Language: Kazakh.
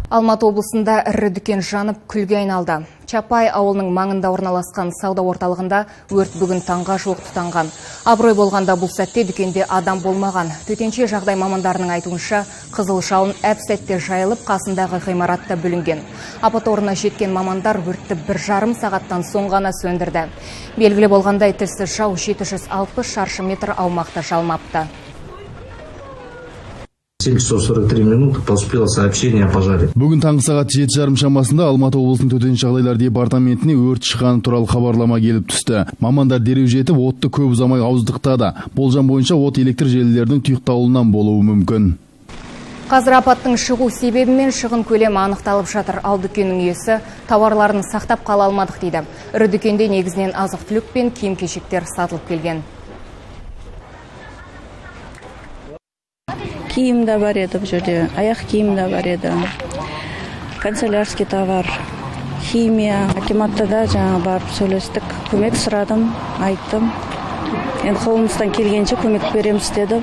Алматы облысында ірі дүкен жанып күлге айналды. Чапай ауылының маңында орналасқан сауда орталығында өрт бүгін таңға жуық тұтанған. Абырой болғанда бұл сәтте дүкенде адам болмаған. Төтенше жағдай мамандарының айтуынша, қызыл жалын әп-сәтте жайылып, қасындағы ғимаратта бүлінген. Апат орнына жеткен мамандар өртті 1,5 сағаттан соң ғана сөндірді. Белгілі болғандай, тілсіз жау 760 шаршы метр аумақты жалмапты. 7 часов 43 минуты поступило сообщение о пожаре. Бүгін таңғы сағат 7:30 шамасында Алматы облысының төтенше жағдайлар департаментіне өрт шыққаны туралы хабарлама келіп түсті. Мамандар дереу жетіп, отты көп ұзамай ауыздықтады. Болжам бойынша от электр желілерінің тұйықталуынан болуы мүмкін. Қазір апаттың шығу себебі мен шығын көлемі анықталып жатыр. Ал дүкеннің иесі тауарларын сақтап қала алмадық дейді. Ірі дүкенде негізінен азық-түлік пен киім-кешектер сатылып келген. Киім де бар еді бұл жерде, аяқ киім де бар еді, канцелярский товар, химия, акиматта да жаңа барып сөйлестік, көмек сұрадым, айттым. Енді қолымыздан келгенше көмек береміз деді.